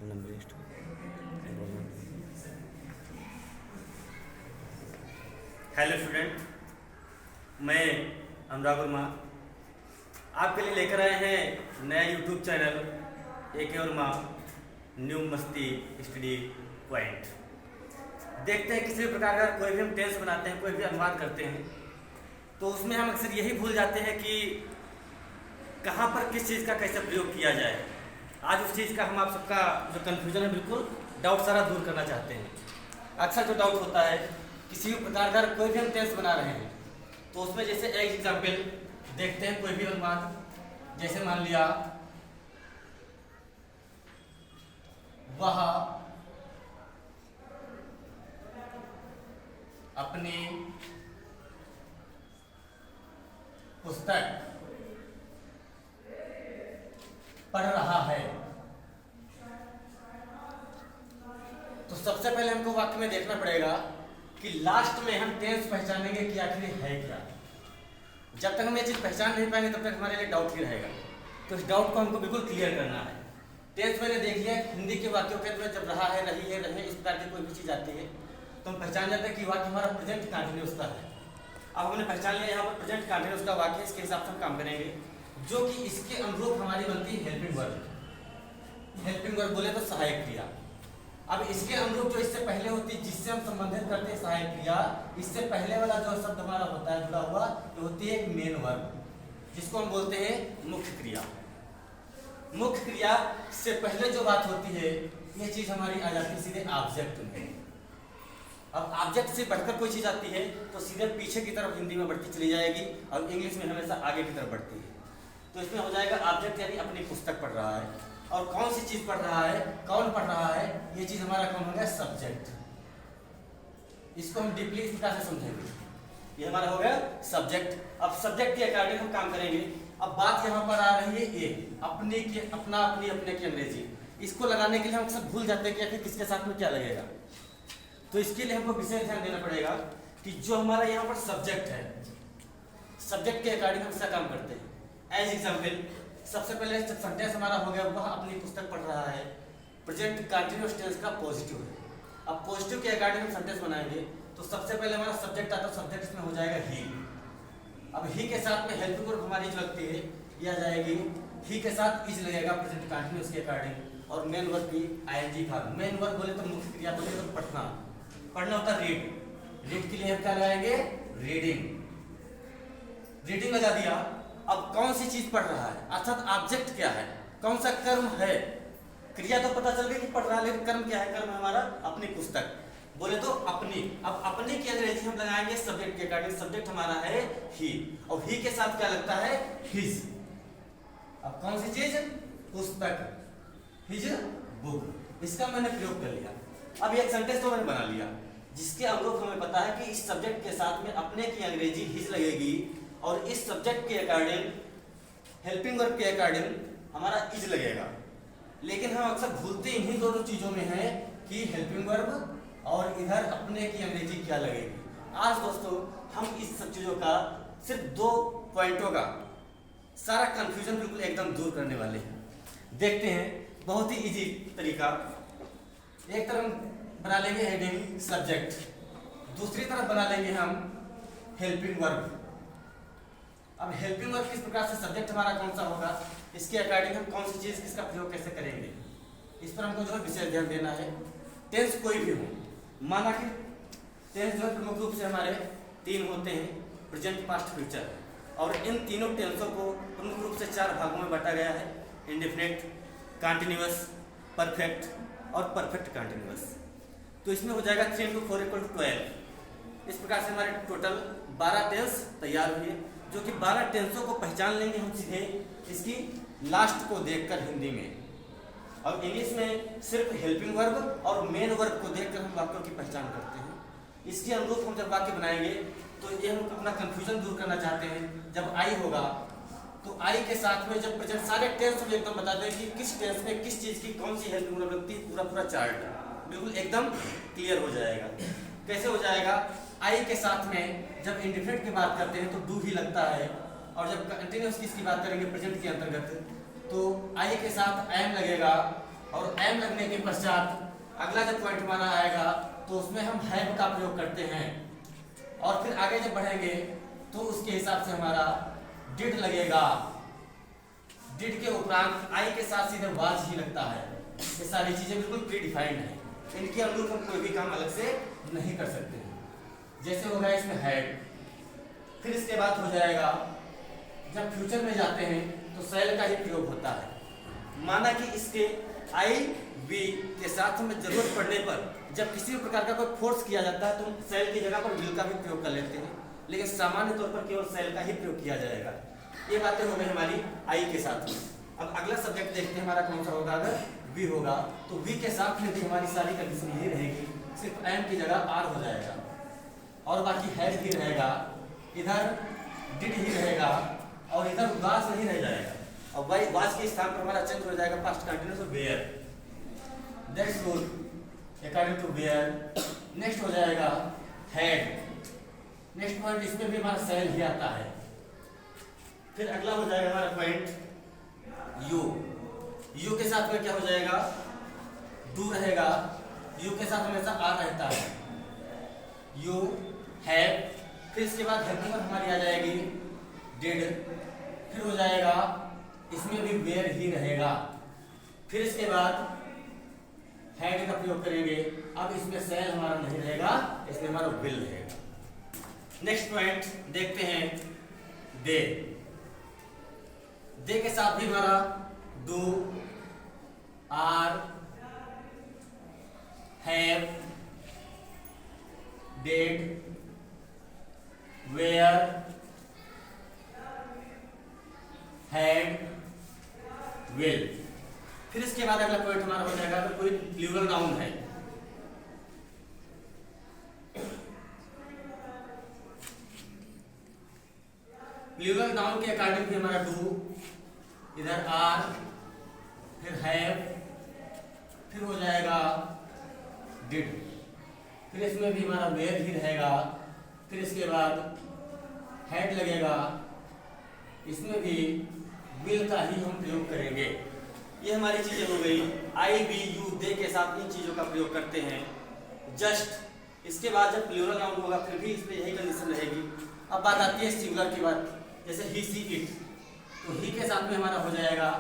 Hello student, मैं अनुराग वर्मा आपके लिए लेकर आए हैं नया यूट्यूब चैनल एक और माँ न्यू मस्ती स्टडी पॉइंट। देखते हैं किसी भी प्रकार का कोई भी हम टेंस बनाते हैं, कोई भी अनुवाद करते हैं, तो उसमें हम अक्सर यही भूल जाते हैं कि कहाँ पर किस चीज़ का कैसे प्रयोग किया जाए। आज उस चीज़ का हम आप सबका जो कन्फ्यूजन है, बिल्कुल डाउट सारा दूर करना चाहते हैं। अक्सर जो डाउट होता है किसी भी प्रकार का कोई भी हम टेंस बना रहे हैं, तो उसमें जैसे एक एग्जाम्पल देखते हैं, कोई भी अनुवाद, जैसे मान लिया वह अपनी पुस्तक पढ़ रहा है। तो सबसे पहले हमको वाक्य में देखना पड़ेगा कि लास्ट में हम टेंस पहचानेंगे कि आखिर है क्या। जब तक हम ये चीज पहचान नहीं पाएंगे तब तक हमारे लिए डाउट ही रहेगा। तो इस डाउट को हमको बिल्कुल क्लियर करना है। टेंस मैंने देख लिया, हिंदी के वाक्यों के अंदर जब रहा है, रही है, रहे, इस प्रकार की कोई भी चीज आती है तो हम पहचान जाते हैं कि वाक्य हमारा प्रेजेंट कंटिन्यूअस का है। अब हमने पहचान लिया यहाँ पर प्रेजेंट कंटिन्यूअस का वाक्य, इसके हिसाब से हम काम करेंगे, जो कि इसके अनुरूप हमारी बनती है हेल्पिंग वर्ब। हेल्पिंग वर्ब बोले तो सहायक क्रिया। अब इसके अनुरूप जो इससे पहले होती है, जिससे हम संबंधित करते हैं सहायक क्रिया, इससे पहले वाला जो शब्द हमारा होता है जुड़ा हुआ, तो होती है एक मेन वर्ब, जिसको हम बोलते हैं मुख्य क्रिया। मुख्य क्रिया से पहले जो बात होती है, ये चीज हमारी आ जाती है सीधे ऑब्जेक्ट में। अब ऑब्जेक्ट से बढ़कर कोई चीज आती है तो सीधे पीछे की तरफ हिंदी में बढ़ती चली जाएगी और इंग्लिश में हमेशा आगे की तरफ बढ़ती है। तो इसमें हो जाएगा ऑब्जेक्ट, यानी अपनी पुस्तक पढ़ रहा है। और कौन सी चीज पढ़ रहा है, कौन पढ़ रहा है, ये चीज हमारा कौन हो गया, सब्जेक्ट। इसको हम डीपली इस प्रकार से समझेंगे, ये हमारा हो गया सब्जेक्ट। अब सब्जेक्ट के अकॉर्डिंग हम काम करेंगे। अब बात यहाँ पर आ रही है ए, अपने के, अपना, अपनी, अपने की अंग्रेजी। इसको लगाने के लिए हम अक्सर भूल जाते हैं कि आखिर किसके साथ में क्या लगेगा। तो इसके लिए हमको विशेष ध्यान देना पड़ेगा कि जो हमारा यहाँ पर सब्जेक्ट है, सब्जेक्ट के अकॉर्डिंग हम इसका काम करते हैं। एज एग्जाम्पल, सबसे पहले सेंटेंस हमारा हो गया वह अपनी पुस्तक पढ़ रहा है, प्रेजेंट कंटीन्यूअस टेंस का पॉजिटिव है। अब पॉजिटिव के अकॉर्डिंग हम सेंटेंस बनाएंगे तो सबसे पहले हमारा सब्जेक्ट आता है, सब्जेक्ट इसमें हो जाएगा ही। अब ही के साथ में हेल्पिंग वर्ब हमारी जो लगती है ये आ जाएगी, ही के साथ इज लगेगा प्रेजेंट कंटीन्यूअस के अकॉर्डिंग, और मेन वर्ब भी आईएनजी था। मेन वर्ब बोले तो मुख्य क्रिया, बोले तो पढ़ना, पढ़ना होता है रीड। रीड के लिए हम क्या लगाएंगे, रीडिंग। रीडिंग लगा दिया। अब कौन सी चीज पढ़ रहा है, अर्थात ऑब्जेक्ट क्या है, कौन सा कर्म है। क्रिया तो पता चल गई कि पढ़ रहा है, लेकिन कर्म क्या है, कर्म हमारा अपनी पुस्तक, बोले तो अपनी। अब अपनी की अंग्रेजी हम लगाएंगे सब्जेक्ट के अकॉर्डिंग। सब्जेक्ट हमारा है ही, और ही के साथ क्या लगता है, हिज। अब कौन सी चीज, पुस्तक, हिज बुक। इसका मैंने प्रयोग कर लिया। अब एक सेंटेंस तो मैंने बना लिया जिसके अनुरूप हमें पता है कि इस सब्जेक्ट के साथ में अपने की अंग्रेजी हिज लगेगी, और इस सब्जेक्ट के अकॉर्डिंग हेल्पिंग वर्ब के अकॉर्डिंग हमारा इज लगेगा। लेकिन हम अक्सर भूलते इन्हीं दोनों चीजों में हैं कि हेल्पिंग वर्ब और इधर अपने की अंग्रेजी क्या लगेगी। आज दोस्तों हम इस सब चीजों का सिर्फ 2 पॉइंटों का सारा कंफ्यूजन बिल्कुल एकदम दूर करने वाले हैं। देखते हैं बहुत ही इजी तरीका। एक तरफ बना लेंगे हेडिंग सब्जेक्ट, दूसरी तरफ बना लेंगे हम हेल्पिंग वर्ब। अब हेल्पिंग वर्ब किस प्रकार से, सब्जेक्ट हमारा कौन सा होगा, इसके अकॉर्डिंग हम कौन सी चीज किसका प्रयोग कैसे करेंगे, इस पर हमको जो है विशेष ध्यान देना है। टेंस कोई भी हो, माना कि टेंस जो है प्रमुख रूप से हमारे 3 होते हैं, प्रेजेंट, पास्ट, फ्यूचर। और इन तीनों टेंसों को प्रमुख रूप से 4 भागों में बांटा गया है, इंडेफिनिट, कंटीन्यूअस, परफेक्ट और परफेक्ट कंटीन्यूअस। तो इसमें हो जाएगा 3 × 4 = 12। इस प्रकार से हमारे टोटल 12 टेंस तैयार हुए, जो कि 12 टेंसों को पहचान लेंगे हम सीधे इसकी लास्ट को देखकर हिंदी में। और इंग्लिश में सिर्फ हेल्पिंग वर्ब और मेन वर्ब को देखकर हम वाक्यों की पहचान करते हैं। इसके अनुरूप हम जब वाक्य बनाएंगे तो ये हम अपना कंफ्यूजन दूर करना चाहते हैं। जब आई होगा तो आई के साथ में जब प्रेजेंट सारे टेंस हम एकदम बता दें कि किस टेंस में किस चीज की कौन सी हेल्पिंग वर्ब लगती है, पूरा चार्ट बिल्कुल एकदम क्लियर हो जाएगा। कैसे हो जाएगा, आई के साथ में जब इंडेफिनिट की बात करते हैं तो डू ही लगता है, और जब कंटीन्यूअस की बात करेंगे प्रेजेंट के अंतर्गत तो आई के साथ एम लगेगा, और एम लगने के पश्चात अगला जब पॉइंट हमारा आएगा तो उसमें हम हैव का प्रयोग करते हैं। और फिर आगे जब बढ़ेंगे तो उसके हिसाब से हमारा डिड लगेगा। डिड के उपरांत आई के साथ सीधे वाज ही लगता है। ये सारी चीजें बिल्कुल प्री डिफाइंड है, इनके अनुरूप हम कोई भी काम अलग से नहीं कर सकते हैं। जैसे होगा इसमें हैड, फिर इसके बाद हो जाएगा जब फ्यूचर में जाते हैं तो सेल का ही प्रयोग होता है। माना कि इसके आई बी के साथ हमें जरूरत पड़ने पर जब किसी भी प्रकार का कोई फोर्स किया जाता है तो सेल की जगह पर विल का भी प्रयोग कर लेते हैं, लेकिन सामान्य तौर पर केवल सेल का ही प्रयोग किया जाएगा। ये बातें हो गई हमारी आई के साथ। अब अगला सब्जेक्ट देखते हैं हमारा कौन सा होगा। अगर वी होगा तो वी के साथ में भी हमारी सारी कंडीशन यही रहेगी, सिर्फ एम की जगह आर हो जाएगा और बाकी हैड ही रहेगा, इधर डिड ही रहेगा और इधर वाज नहीं रह जाएगा। और वाई वाज के स्थान पर हमारा चेंज हो जाएगा past continuous were. That's good according to were. Next हो जाएगा हैड। नेक्स्ट पॉइंट इसमें भी हमारा सेल ही आता है। फिर अगला हो जाएगा हमारा पॉइंट यू। यू के साथ में क्या हो जाएगा, डू रहेगा। यू के साथ हमेशा आ रहता है, यू हैव। फिर इसके बाद हेल्पिंग हमारी आ जाएगी डिड। फिर हो जाएगा इसमें भी वेयर ही रहेगा। फिर इसके बाद हैड का प्रयोग करेंगे। अब इसमें सेल हमारा नहीं रहेगा, इसमें हमारा विल रहेगा। नेक्स्ट पॉइंट देखते हैं दे। दे के साथ भी हमारा do, are, have, did, were, had, will. फिर इसके बाद अगला पॉइंट हमारा हो जाएगा तो कोई प्लूरल नाउन है। प्लूरल नाउन के अकॉर्डिंग भी हमारा डू, इधर आर, फिर हैव, फिर हो जाएगा डिड। फिर इसमें भी हमारा वेयर ही रहेगा। फिर इसके बाद हैड लगेगा, इसमें भी विल का ही हम प्रयोग करेंगे। ये हमारी चीजें हो गई। आई बी यू दे के साथ इन चीजों का प्रयोग करते हैं। जस्ट इसके बाद जब प्लूरल नाउन होगा फिर भी इसमें यही कंडीशन रहेगी। अब बात आती है सिंगुलर की बात, जैसे ही सी इट, तो ही के साथ में हमारा हो जाएगा।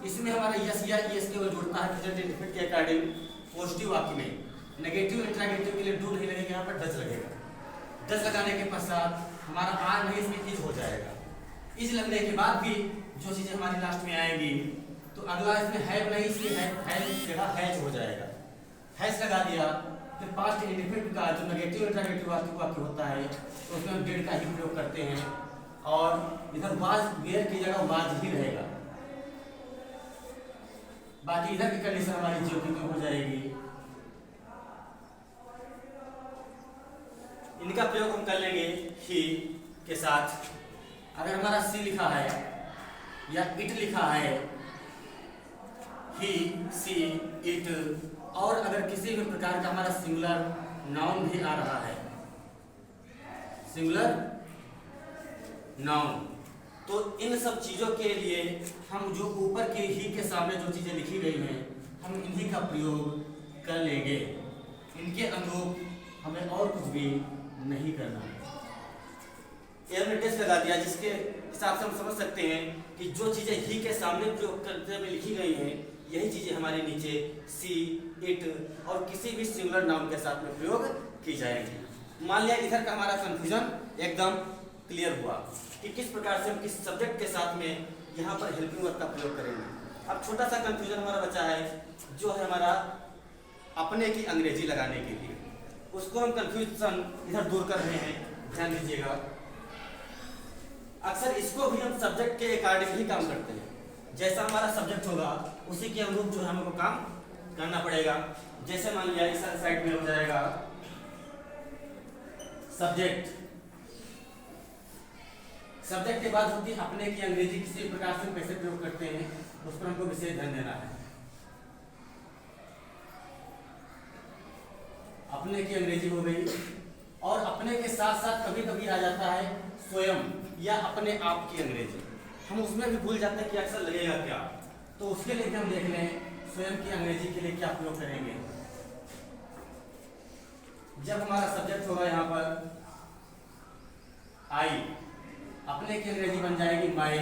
इसमें हमारा यस या यस केवल जुड़ता है प्रेजेंट इंडेफिनिट के अकॉर्डिंग पॉजिटिव वाक्य में। नेगेटिव इंट्रागेटिव के लिए डू नहीं लगेगा, यहाँ पर डज लगेगा। डज लगाने के पश्चात हमारा आर नहीं इसमें इज हो जाएगा। इज लगने के बाद भी जो चीजें हमारी लास्ट में आएंगी तो अगला इसमें हैव नहीं, इसलिए हैव की जगह हैज हो जाएगा। हैज लगा दिया। फिर पास्ट इंडेफिनिट का जो नेगेटिव इंट्रागेटिव वाक्य होता है तो उसमें हम डिड का ही प्रयोग करते हैं और इधर वाज वेयर की जगह वाज ही रहेगा। बाकी इधर की कंडीशन हमारी जो की हो जाएगी। इनका प्रयोग हम कर लेंगे ही के साथ। अगर हमारा सी लिखा है या इट लिखा है, ही, सी, इट, और अगर किसी भी प्रकार का हमारा सिंगुलर नाउन भी आ रहा है, सिंगुलर नाउन, तो इन सब चीजों के लिए हम जो ऊपर के ही के सामने जो चीजें लिखी गई हैं हम इन्हीं का प्रयोग कर लेंगे। इनके अनुरूप हमें और कुछ भी नहीं करना है। ये हमने टेस्ट लगा दिया, जिसके हिसाब से हम समझ सकते हैं कि जो चीजें ही के सामने प्रयोग करते हुए लिखी गई हैं यही चीजें हमारे नीचे सी, इट और किसी भी सिंगुलर नाउन के साथ में प्रयोग की जाएंगी। मान लिया इधर का हमारा कंफ्यूजन एकदम क्लियर हुआ कि किस प्रकार से हम किस सब्जेक्ट के साथ में यहाँ पर हेल्पिंग वर्ब का प्रयोग करेंगे। अब छोटा सा कंफ्यूजन हमारा बचा है जो है हमारा अपने की अंग्रेजी लगाने के लिए, उसको हम कंफ्यूजन इधर दूर कर रहे हैं, ध्यान दीजिएगा। अक्सर इसको भी हम सब्जेक्ट के अकॉर्डिंग ही काम करते हैं, जैसा हमारा सब्जेक्ट होगा उसी के अनुरूप जो है हमको काम करना पड़ेगा। जैसे मान लिया इस साइड में हो जाएगा सब्जेक्ट, सब्जेक्ट के बाद होती है अपने की अंग्रेजी, किसी प्रकार से कैसे प्रयोग करते हैं उस पर हमको विशेष ध्यान देना है। अपने की अंग्रेजी हो गई, और अपने के साथ साथ कभी कभी आ जाता है स्वयं या अपने आप की अंग्रेजी। हम उसमें भी भूल जाते हैं कि अक्सर लगेगा क्या, तो उसके लिए हम देख लें स्वयं की अंग्रेजी के लिए क्या प्रयोग करेंगे? जब हमारा सब्जेक्ट होगा यहाँ पर आई, अपने की अंग्रेजी बन जाएगी माई,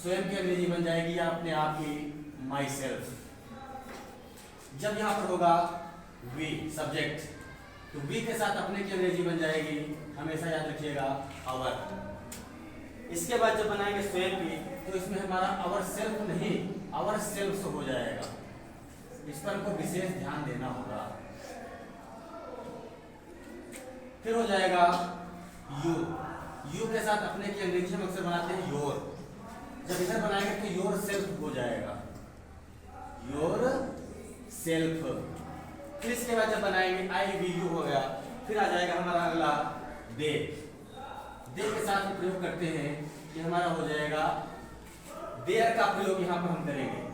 स्वयं की अंग्रेजी बन जाएगी या अपने आप की माई सेल्फ। जब यहाँ पर होगा वी सब्जेक्ट, तो वी के साथ अपने की अंग्रेजी बन जाएगी, हमेशा याद रखिएगा, आवर। इसके बाद जब बनाएंगे स्वयं की, तो इसमें हमारा आवर सेल्फ नहीं, आवर सेल्फ हो जाएगा। इस पर हमको विशेष ध्यान देना होगा। फिर हो जाएगा यू, यू के साथ अपने की अंग्रेजी हम अक्सर बनाते हैं योर। जब इधर बनाएंगे तो योर सेल्फ हो जाएगा, योर सेल्फ। फिर इसके बाद जब बनाएंगे आई वी यू हो गया। फिर आ जाएगा हमारा अगला दे, दे के साथ हम प्रयोग करते हैं कि हमारा हो जाएगा देयर का प्रयोग यहां पर हम करेंगे।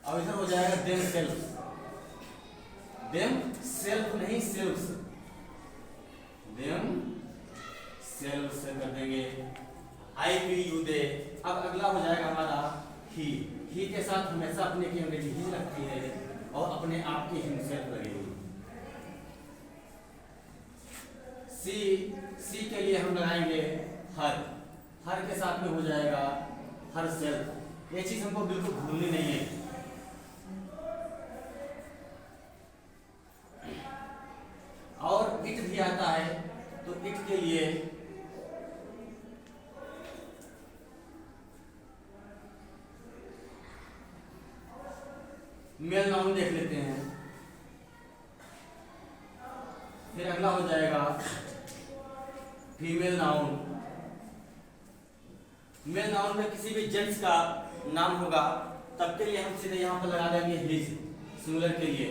अब इधर हो जाएगा देम सेल्फ, देम सेल्फ नहीं सेल्फ्स, देम सेल्फ से कर देंगे आई वी यू दे। अब अगला हो जाएगा हमारा ही के साथ हमेशा अपने की अंग्रेजी ही लगती है और अपने आप की हिमसेल्फ लगेगी। सी के लिए हम लगाएंगे हर के साथ में हो जाएगा हर सेल्फ। ये चीज हमको बिल्कुल भूलनी नहीं है। और इट भी आता है, तो इट के लिए मेल नाउन देख लेते हैं। फिर अगला हो जाएगा फीमेल नाउन। मेल नाउन में किसी भी जेंट्स का नाम होगा तब के लिए हम सीधे यहाँ पर लगा देंगे हिज सिंगुलर के लिए,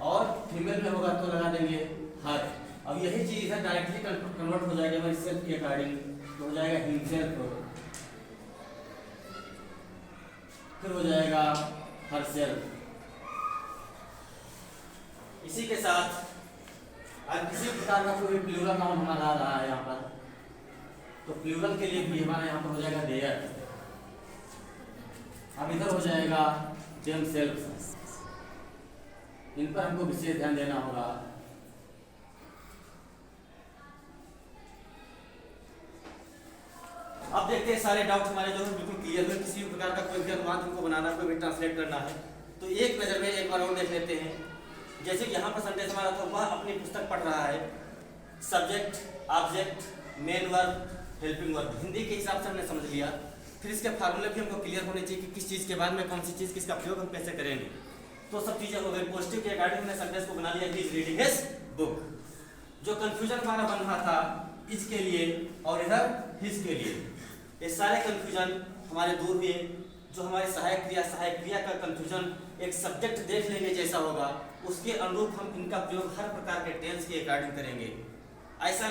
और फीमेल में होगा तो लगा देंगे हर। अब यही चीज है डायरेक्टली कन्वर्ट हो जाएगा हमारी सेल्फ के अकॉर्डिंग, तो हो जाएगा हिमसेल्फ। फिर हो जाएगा हर सेल्फ। इसी के साथ अगर किसी प्रकार का कोई प्लूरल नाउन हमारा आ रहा है यहाँ पर, तो प्लूरल के लिए भी हमारा यहाँ पर हो जाएगा देयर। अब इधर हो जाएगा देम सेल्फ। इन पर हमको विशेष ध्यान देना होगा। अब देखते हैं सारे डाउट हमारे जो है बिल्कुल क्लियर हुए। किसी भी प्रकार का कोई भी अनुवाद हमको बनाना, कोई भी ट्रांसलेट करना है, तो एक नजर में एक बार और देख लेते हैं। जैसे कि यहाँ पर सेंटेंस हमारा था, वह अपनी पुस्तक पढ़ रहा है, subject, object, main verb, helping verb, Hindi के हिसाब से हमने समझ लिया। फिर इसके फार्मूले भी हमको क्लियर होने चाहिए कि किस चीज़ के बाद में कौन सी चीज़ किसका प्रयोग हम कैसे करेंगे। तो सब चीज़ें हो गई। पॉजिटिव के अकॉर्डिंग हमने सेंटेंस को बना लिया, he is reading his book. जो कंफ्यूजन हमारा बन रहा था इज के लिए और इधर हिज के लिए, ये सारे कंफ्यूजन हमारे दूर हुए। जो हमारे सहायक क्रिया का कंफ्यूजन एक सब्जेक्ट देख लेंगे जैसा होगा, उसके अनुरूप हम इनका प्रयोग हर प्रकार के टेंस के अकॉर्डिंग करेंगे। ऐसा